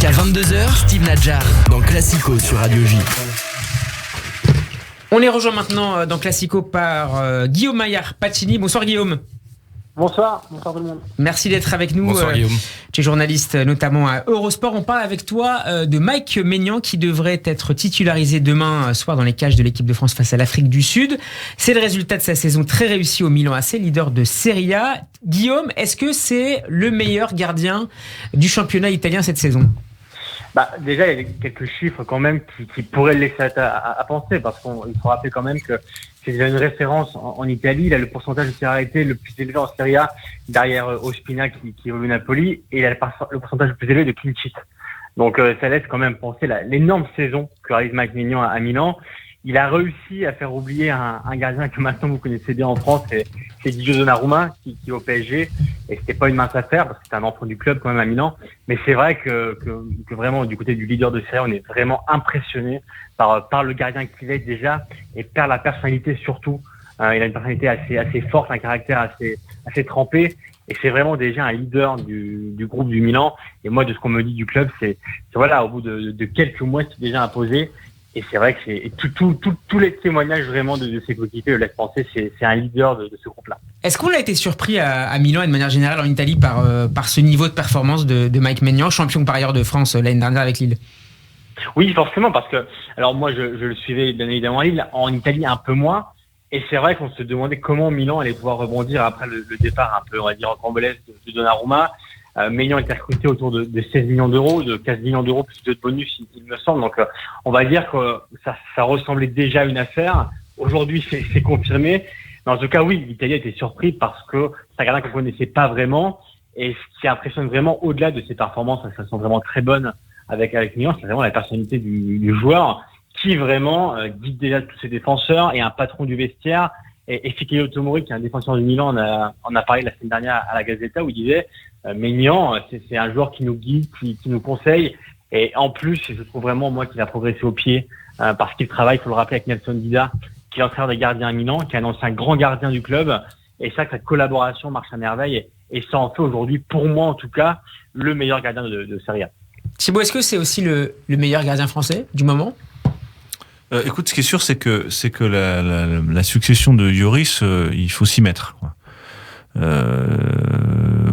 Jusqu'à 22h, Steve Nadjar dans Classico sur Radio J. On est rejoint maintenant dans Classico par Guillaume Maillard-Pacini. Bonsoir Guillaume. Bonsoir tout le monde. Merci d'être avec nous. Bonsoir Guillaume. Tu es journaliste notamment à Eurosport. On parle avec toi de Mike Maignan qui devrait être titularisé demain soir dans les cages de l'équipe de France face à l'Afrique du Sud. C'est le résultat de sa saison très réussie au Milan AC, leader de Serie A. Guillaume, est-ce que c'est le meilleur gardien du championnat italien cette saison ? Déjà, il y a quelques chiffres quand même qui pourraient le laisser à penser, parce qu'il faut rappeler quand même que c'est déjà une référence en Italie. Il a le pourcentage de tir arrêté le plus élevé en Serie A, derrière Ospina qui évolue Napoli, et il a le pourcentage le plus élevé de clean sheet. Donc ça laisse quand même penser l'énorme saison que réalise Mike Maignan à Milan. Il a réussi à faire oublier un gardien que maintenant vous connaissez bien en France, c'est Gigio Donnarumma qui est au PSG, et c'était pas une mince affaire parce que c'est un enfant du club quand même à Milan. Mais c'est vrai que vraiment du côté du leader de Serie A, on est vraiment impressionné par le gardien qu'il est déjà, et par la personnalité surtout. Il a une personnalité assez forte, un caractère assez trempé, et c'est vraiment déjà un leader du groupe du Milan. Et moi, de ce qu'on me dit du club, c'est voilà, au bout de quelques mois, c'est déjà imposé. Et c'est vrai que tous les témoignages vraiment de ses coéquipiers le laissent penser c'est un leader de ce groupe-là. Est-ce qu'on a été surpris à Milan et de manière générale en Italie par ce niveau de performance de Mike Maignan, champion par ailleurs de France l'année dernière avec Lille ? Oui, forcément, parce que alors moi je le suivais bien évidemment à Lille, en Italie un peu moins, et c'est vrai qu'on se demandait comment Milan allait pouvoir rebondir après le départ un peu, on va dire, en cambolesque de Donnarumma. Maignan était recruté autour de 16 millions d'euros, de 15 millions d'euros plus de bonus, il me semble. Donc, on va dire que ça ressemblait déjà à une affaire. Aujourd'hui, c'est confirmé. Mais en tout cas, oui, l'Italie a été surpris parce que c'est un gardien qu'on ne connaissait pas vraiment. Et ce qui impressionne vraiment, au-delà de ses performances, elles sont vraiment très bonnes avec Maignan, c'est vraiment la personnalité du joueur qui vraiment guide déjà tous ses défenseurs et un patron du vestiaire. Et Fikayo Tomori, qui est un défenseur du Milan, on a parlé la semaine dernière à la Gazzetta, où il disait Maignan, c'est un joueur qui nous guide, qui nous conseille, et en plus, je trouve vraiment moi qu'il a progressé au pied, parce qu'il travaille, il faut le rappeler, avec Nelson Dida, qui est l'entraîneur des gardiens à Milan, qui est un ancien grand gardien du club, et ça, que cette collaboration marche à merveille, et ça en fait aujourd'hui, pour moi en tout cas, le meilleur gardien de Serie A. Thibaut, est-ce que c'est aussi le meilleur gardien français du moment ? Écoute, ce qui est sûr, c'est que la succession de Lloris, il faut s'y mettre, quoi.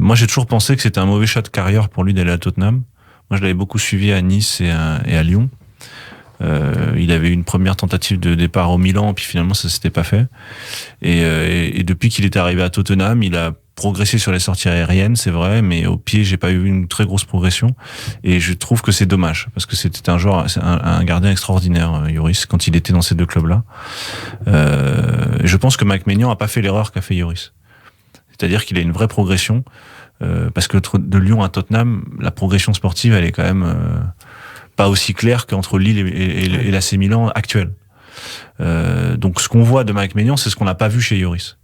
Moi, j'ai toujours pensé que c'était un mauvais choix de carrière pour lui d'aller à Tottenham. Moi, je l'avais beaucoup suivi à Nice et à Lyon. Il avait eu une première tentative de départ au Milan, puis finalement, ça s'était pas fait. Et depuis qu'il est arrivé à Tottenham, il a progressé sur les sorties aériennes, c'est vrai, mais au pied, j'ai pas eu une très grosse progression. Et je trouve que c'est dommage, parce que c'était un gardien extraordinaire, Lloris, quand il était dans ces deux clubs-là. Je pense que Mike Maignan a pas fait l'erreur qu'a fait Lloris. C'est-à-dire qu'il a une vraie progression, parce que de Lyon à Tottenham, la progression sportive, elle est quand même pas aussi claire qu'entre Lille et l'AC Milan actuel. Donc ce qu'on voit de Mike Maignan, c'est ce qu'on n'a pas vu chez Lloris.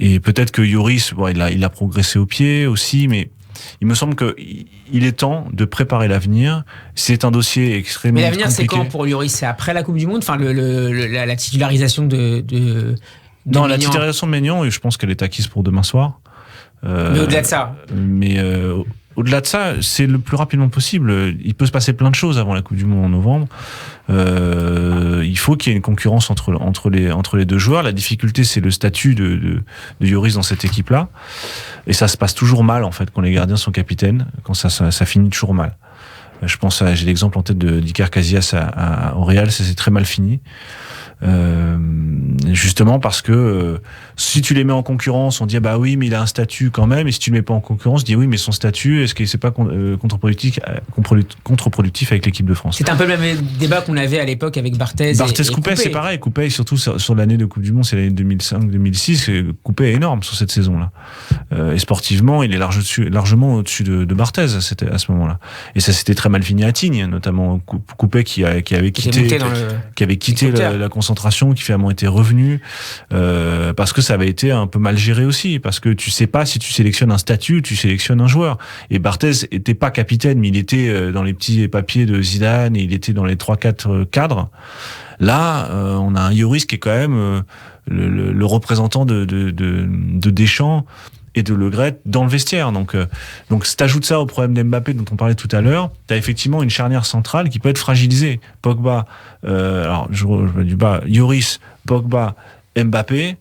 Et peut-être que Lloris, il a progressé au pied aussi, mais il me semble que il est temps de préparer l'avenir. C'est un dossier extrêmement compliqué. Mais l'avenir, c'est quand pour Lloris ? C'est après la Coupe du Monde, enfin la titularisation de non, la titularisation de Maignan, je pense qu'elle est acquise pour demain soir. Mais au-delà de ça. Au-delà de ça, c'est le plus rapidement possible. Il peut se passer plein de choses avant la Coupe du Monde en novembre. Il faut qu'il y ait une concurrence entre les deux joueurs. La difficulté, c'est le statut de Lloris dans cette équipe-là. Et ça se passe toujours mal, en fait, quand les gardiens sont capitaines, quand ça finit toujours mal. J'ai l'exemple en tête d'Iker Casillas au Real, ça s'est très mal fini. Justement parce que si tu les mets en concurrence, on dit bah oui mais il a un statut quand même, et si tu le mets pas en concurrence, on dit oui mais son statut, est-ce que c'est pas contre-productif avec l'équipe de France? C'est un peu le même débat qu'on avait à l'époque avec Barthez et Coupet, c'est pareil. Coupet, surtout sur l'année de Coupe du Monde, c'est l'année 2005-2006, Coupet est énorme sur cette saison-là, et sportivement il est largement au-dessus de Barthez à ce moment-là, et ça s'était très mal fini à Tignes, notamment Coupet qui avait quitté la concentration, qui finalement était revenu, parce que ça avait été un peu mal géré aussi, parce que tu sais pas si tu sélectionnes un statut, tu sélectionnes un joueur. Et Barthez était pas capitaine, mais il était dans les petits papiers de Zidane, et il était dans les 3-4 cadres. Là, on a un Lloris qui est quand même le représentant de Deschamps, et de Le Gret dans le vestiaire. Donc si t'ajoutes ça au problème d'Mbappé dont on parlait tout à l'heure, t'as effectivement une charnière centrale qui peut être fragilisée. Pogba, alors je me dis pas, Lloris, Pogba, Mbappé,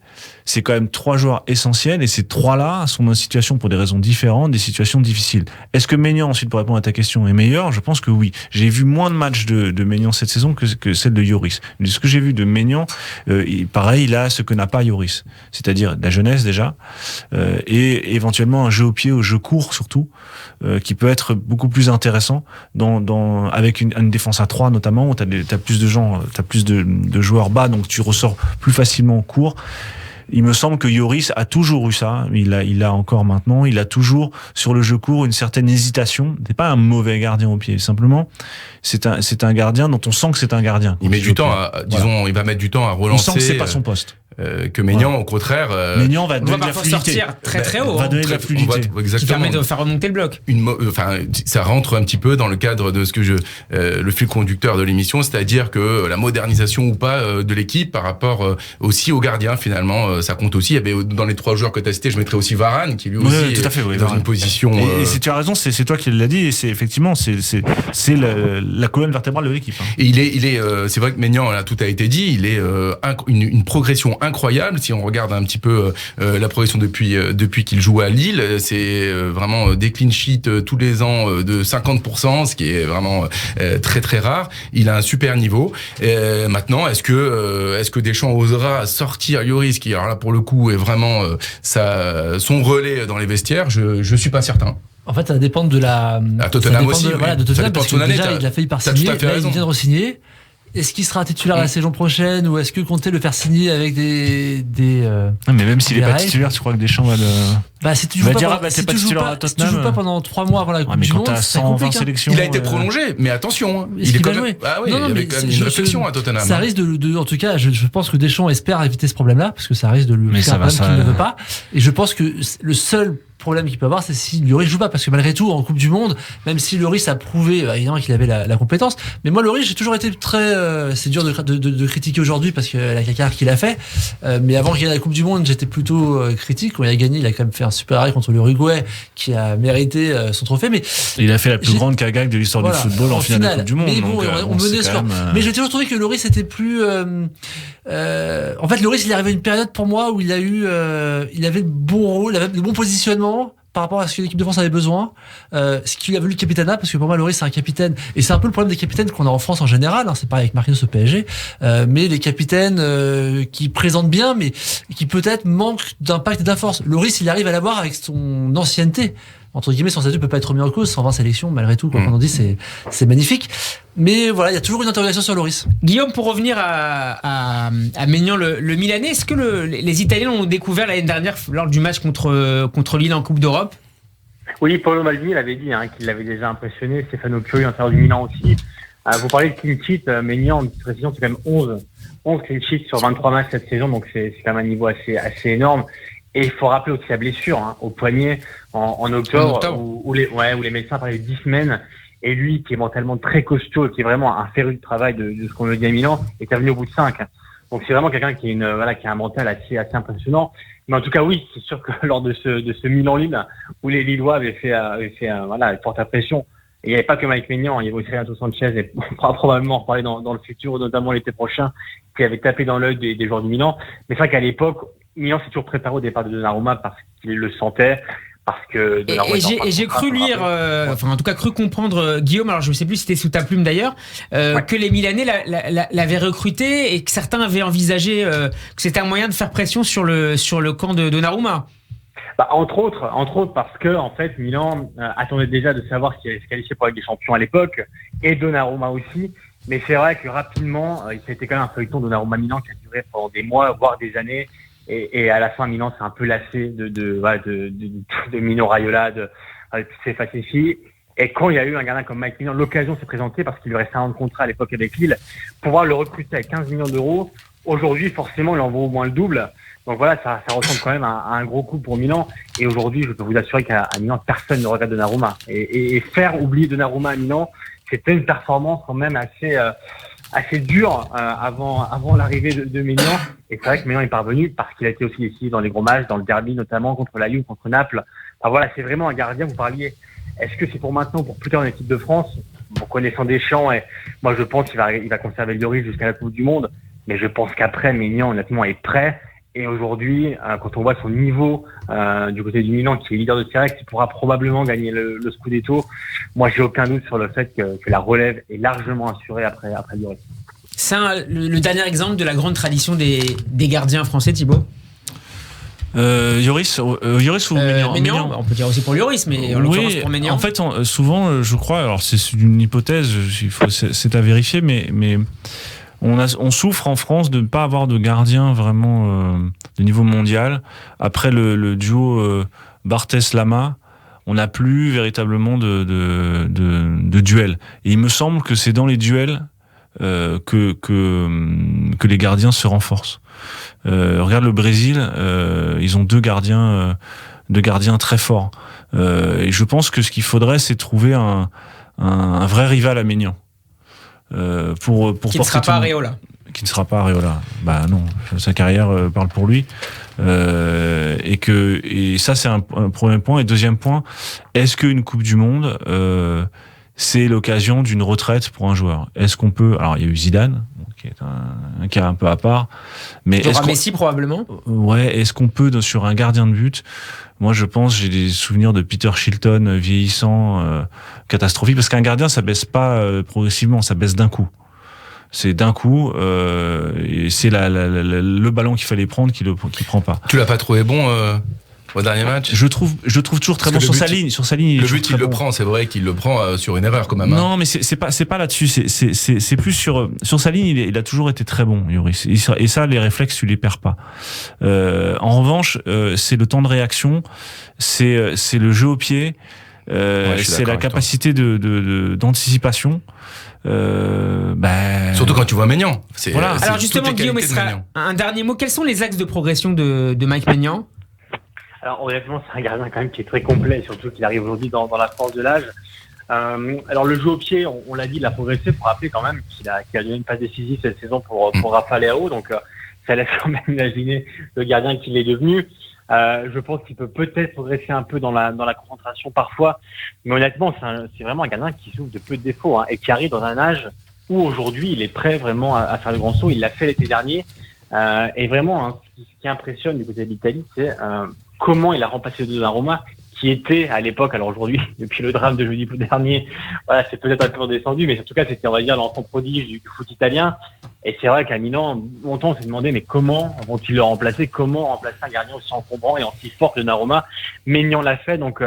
c'est quand même 3 joueurs essentiels et ces 3-là sont dans une situation pour des raisons différentes, des situations difficiles. Est-ce que Maignan, ensuite pour répondre à ta question, est meilleur ? Je pense que oui. J'ai vu moins de matchs de Maignan cette saison que celle de Lloris. De ce que j'ai vu de Maignan, pareil, il a ce que n'a pas Lloris, c'est-à-dire de la jeunesse déjà, et éventuellement un jeu au pied, au jeu court surtout, qui peut être beaucoup plus intéressant avec une défense à 3 notamment, où t'as plus de gens, t'as plus de joueurs bas, donc tu ressors plus facilement court. Il me semble que Lloris a toujours eu ça. Il a encore maintenant. Il a toujours sur le jeu court une certaine hésitation. C'est pas un mauvais gardien au pied. Simplement, c'est un gardien dont on sent que c'est un gardien. Il met du temps. Il va mettre du temps à relancer. On sent que c'est pas son poste. Que Maignan, au contraire, Maignan va donner de la fluidité. Sortir très haut. Va donner de la fluidité. Qui permet de faire remonter le bloc. Ça rentre un petit peu dans le cadre de ce que le fil conducteur de l'émission, c'est-à-dire que la modernisation ou pas de l'équipe par rapport aussi aux gardiens, finalement, ça compte aussi. Il y avait dans les 3 joueurs que tu as cités, je mettrais aussi Varane, qui lui aussi tout à fait, est dans une position. Et tu as raison, c'est toi qui l'as dit, et c'est effectivement c'est la colonne vertébrale de l'équipe. Hein. Et c'est vrai que Maignan, là, tout a été dit, il est une progression incroyable. Si on regarde un petit peu la progression depuis qu'il joue à Lille, c'est vraiment des clean sheets tous les ans de 50%, ce qui est vraiment très très rare. Il a un super niveau. Maintenant, est-ce que Deschamps osera sortir Lloris, qui alors là pour le coup est vraiment son relais dans les vestiaires? Je suis pas certain. En fait, ça dépend de la. À Tottenham aussi. De Tottenham, parce que déjà, il a failli par signer. Là, il vient de re-signer. Est-ce qu'il sera titulaire la saison prochaine ou est-ce que comptez le faire signer avec des mais même s'il est pas titulaire, tu crois que Deschamps va le. Si tu joues pas pendant 3 mois avant la Coupe du Monde, c'est compliqué. Il a été prolongé, mais attention. Il va jouer. Ah oui, il y avait une réflexion à Tottenham. Ça risque en tout cas, je pense que Deschamps espère éviter ce problème-là parce que ça risque de lui faire un problème qu'il ne veut pas. Et je pense que le seul problème qu'il peut avoir, c'est si Lloris joue pas, parce que malgré tout, en Coupe du Monde, même si Lloris a prouvé évidemment qu'il avait la compétence, mais moi Lloris, j'ai toujours été très, c'est dur de critiquer aujourd'hui parce que la carrière qu'il a fait, mais avant qu'il gagne la Coupe du Monde, j'étais plutôt critique. Quand il a gagné, il a quand même fait un super arrêt contre l'Uruguay qui a mérité son trophée, mais il a fait la plus grande cagague de l'histoire du football en finale de la Coupe du Monde. Mais bon, on menait ce mais j'ai toujours trouvé que Lloris était plus en fait, Lloris, il est arrivé à une période pour moi où il avait le bon rôle, il avait le bon positionnement par rapport à ce que l'équipe de France avait besoin, ce qu'il a voulu le capitanat, parce que pour moi Lloris c'est un capitaine, et c'est un peu le problème des capitaines qu'on a en France en général, c'est pareil avec Marquinhos au PSG, mais les capitaines qui présentent bien, mais qui peut-être manquent d'impact et de force. Lloris, il arrive à l'avoir avec son ancienneté, entre guillemets, son statut peut pas être remis en cause, 120 sélections, malgré tout, quoi qu'on en dise, c'est magnifique. Mais voilà, il y a toujours une interrogation sur Lloris. Guillaume, pour revenir à Maignan, le Milanais, est-ce que les Italiens l'ont découvert l'année dernière lors du match contre Lille en Coupe d'Europe? Oui, Paolo Maldini l'avait dit, qu'il l'avait déjà impressionné, Stefano Pioli, l'entraîneur du Milan aussi. Vous parlez de clean sheet, Maignan, en précision, c'est quand même 11 clean sheets sur 23 matchs cette saison, donc c'est quand même un niveau assez énorme. Et il faut rappeler aussi la blessure au poignet en octobre, où les médecins parlaient de 10 semaines. Et lui, qui est mentalement très costaud, qui est vraiment un féru de travail de ce qu'on veut dire à Milan, est revenu au bout de 5. Donc c'est vraiment quelqu'un qui a un mental assez impressionnant. Mais en tout cas, oui, c'est sûr que lors de ce Milan-Lille, où les Lillois avaient fait porte à pression, et il n'y avait pas que Mike Maignan, il y avait aussi Renato Sanchez, et on pourra probablement en reparler dans le futur, notamment l'été prochain, qui avait tapé dans l'œil des joueurs du Milan. Mais c'est vrai qu'à l'époque, Milan s'est toujours préparé au départ de Donnarumma parce qu'il le sentait, parce que et j'ai cru lire, en tout cas cru comprendre, Guillaume, alors je ne sais plus si c'était sous ta plume d'ailleurs, que les Milanais l'avaient recruté et que certains avaient envisagé que c'était un moyen de faire pression sur le camp de Donnarumma. Entre autres parce que en fait Milan attendait déjà de savoir s'il allait se qualifier pour la Ligue des Champions à l'époque, et Donnarumma aussi. Mais c'est vrai que rapidement, c'était quand même un feuilleton Donnarumma-Milan qui a duré pendant des mois, voire des années. Et à la fin, Milan s'est un peu lassé de Mino Raiola, de ses facéties. Et quand il y a eu un gardien comme Mike Maignan, l'occasion s'est présentée parce qu'il lui restait un an de contrat à l'époque avec Lille, pouvoir le recruter à 15 millions d'euros. Aujourd'hui, forcément, il en vaut au moins le double. Donc voilà, ça ressemble quand même à un gros coup pour Milan. Et aujourd'hui, je peux vous assurer qu'à Milan, personne ne regrette Donnarumma. Et faire oublier Donnarumma à Milan, c'était une performance quand même assez dur avant l'arrivée de Maignan. Et c'est vrai que Maignan est parvenu parce qu'il a été aussi décisif dans les gros matchs, dans le derby notamment contre la Juve, contre Naples. Enfin voilà, c'est vraiment un gardien. Vous parliez. Est-ce que c'est pour maintenant, pour plus tard en équipe de France, en connaissant Deschamps, et moi je pense qu'il va conserver Lloris jusqu'à la Coupe du Monde. Mais je pense qu'après Maignan honnêtement est prêt. Et aujourd'hui, quand on voit son niveau du côté du Milan, qui est leader de Serie A, qui pourra probablement gagner le Scudetto, moi j'ai aucun doute sur le fait que la relève est largement assurée après Lloris. C'est le dernier exemple de la grande tradition des gardiens français, Thibaut. Lloris ou Maignan. On peut dire aussi pour Lloris, mais en l'occurrence pour Maignan. En fait, souvent, je crois, alors c'est une hypothèse, c'est à vérifier, mais on souffre en France de ne pas avoir de gardien vraiment de niveau mondial. Après le duo Barthez-Lama, on n'a plus véritablement de duel. Et il me semble que c'est dans les duels que les gardiens se renforcent. Regarde le Brésil, ils ont deux gardiens très forts. Et je pense que ce qu'il faudrait, c'est trouver un vrai rival à Maignan. Qui ne sera pas Areola. Qui ne sera pas Areola. Bah non, sa carrière parle pour lui. Et ça, c'est un premier point. Et deuxième point, est-ce qu'une Coupe du Monde, c'est l'occasion d'une retraite pour un joueur? Est-ce qu'on peut... Alors, il y a eu Zidane, qui est un cas un peu à part. Mais il y aura Messi, probablement. Ouais, est-ce qu'on peut, sur un gardien de but... Moi, je pense, j'ai des souvenirs de Peter Shilton vieillissant, catastrophique, parce qu'un gardien, ça baisse pas progressivement, ça baisse d'un coup. C'est d'un coup, et c'est le ballon qu'il fallait prendre qu'il prend pas. Tu l'as pas trouvé bon au dernier match? Je trouve toujours très bon sur sa ligne. Le but, il le prend, c'est vrai qu'il le prend sur une erreur quand même. Non, mais c'est pas là-dessus. C'est plus sur sa ligne. Il a toujours été très bon, Lloris. Et ça, les réflexes, tu les perds pas. En revanche, c'est le temps de réaction, c'est le jeu au pied, c'est la capacité d'anticipation. Surtout quand tu vois Maignan. Voilà. Alors justement, Guillaume, un dernier mot. Quels sont les axes de progression de Mike Maignan? Alors honnêtement, c'est un gardien quand même qui est très complet, surtout qu'il arrive aujourd'hui dans la force de l'âge. Alors le jeu au pied, on l'a dit, il a progressé. Il faut rappeler quand même qu'il a donné une passe décisive cette saison pour Rafa Leao, donc ça laisse quand même imaginer le gardien qu'il est devenu. Je pense qu'il peut peut-être progresser un peu dans la concentration parfois, mais honnêtement, c'est vraiment un gardien qui souffre de peu de défauts et qui arrive dans un âge où aujourd'hui il est prêt vraiment à faire le grand saut. Il l'a fait l'été dernier, et vraiment, ce qui impressionne du côté de l'Italie, c'est comment il a remplacé Donnarumma, qui était à l'époque, alors aujourd'hui, depuis le drame de jeudi dernier, voilà, c'est peut-être un peu redescendu, mais en tout cas, c'était, on va dire, l'enfant prodige du foot italien. Et c'est vrai qu'à Milan, longtemps, on s'est demandé, mais comment vont-ils le remplacer? Comment remplacer un gardien aussi encombrant et aussi fort que Donnarumma? Maignan l'a fait, donc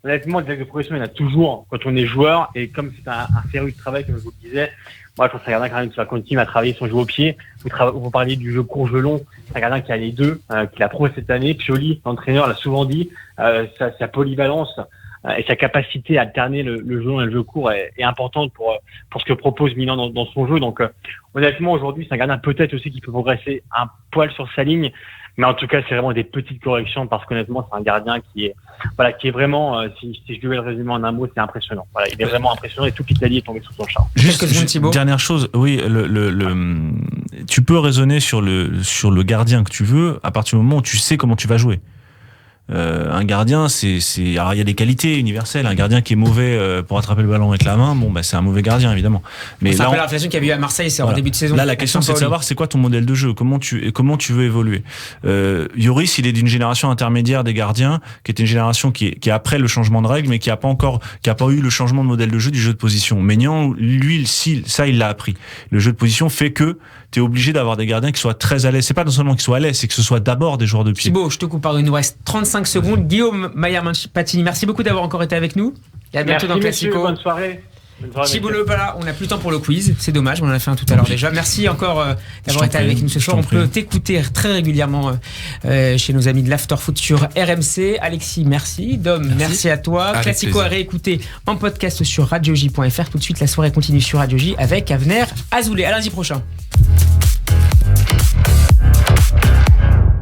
honnêtement, les axes de progression, il y en a toujours quand on est joueur, et comme c'est un féru de travail, comme je vous le disais, moi, je pense que c'est un gardien quand même qui va continuer à travailler son jeu au pied. Vous parliez du jeu court, jeu long. C'est un gardien qui a les deux, qui l'a prouvé cette année. Pioli, l'entraîneur, l'a souvent dit. Sa polyvalence et sa capacité à alterner le jeu long et le jeu court est importante pour ce que propose Milan dans son jeu. Donc, honnêtement, aujourd'hui, c'est un gardien peut-être aussi qui peut progresser un poil sur sa ligne. Mais en tout cas, c'est vraiment des petites corrections parce qu'honnêtement, c'est un gardien qui est vraiment, si je devais le résumer en un mot, c'est impressionnant. Voilà, il est vraiment impressionnant et toute l'Italie est tombée sous son charme. Juste dernière chose, oui, tu peux raisonner sur le gardien que tu veux à partir du moment où tu sais comment tu vas jouer. Un gardien, alors il y a des qualités universelles. Un gardien qui est mauvais pour attraper le ballon avec la main, c'est un mauvais gardien évidemment. Mais c'est un peu la réflexion qu'il y a eu à Marseille, c'est en début de saison. Là, la question c'est de savoir c'est quoi ton modèle de jeu, comment tu veux évoluer. Lloris, il est d'une génération intermédiaire des gardiens, qui était une génération qui est après le changement de règles, mais qui a pas eu le changement de modèle de jeu du jeu de position. Maignan, lui, il l'a appris. Le jeu de position fait que tu es obligé d'avoir des gardiens qui soient très à l'aise. C'est pas non seulement qu'ils soient à l'aise, c'est que ce soit d'abord des joueurs de pied. Thibaut, je te coupe, il nous reste 35 secondes. Guillaume Maillard-Patini, merci beaucoup d'avoir encore été avec nous. Et à bientôt dans Classico. Bonne soirée. Thibaut Lepala, on n'a plus le temps pour le quiz, c'est dommage, on en a fait un tout à l'heure déjà. Merci encore d'avoir été avec nous ce soir. On peut t'écouter très régulièrement chez nos amis de l'Afterfoot sur RMC. Alexis, merci. Dom, merci à toi. Classico à réécouter en podcast sur radioj.fr. Tout de suite, la soirée continue sur Radio J avec Avner Azoulay. À lundi prochain.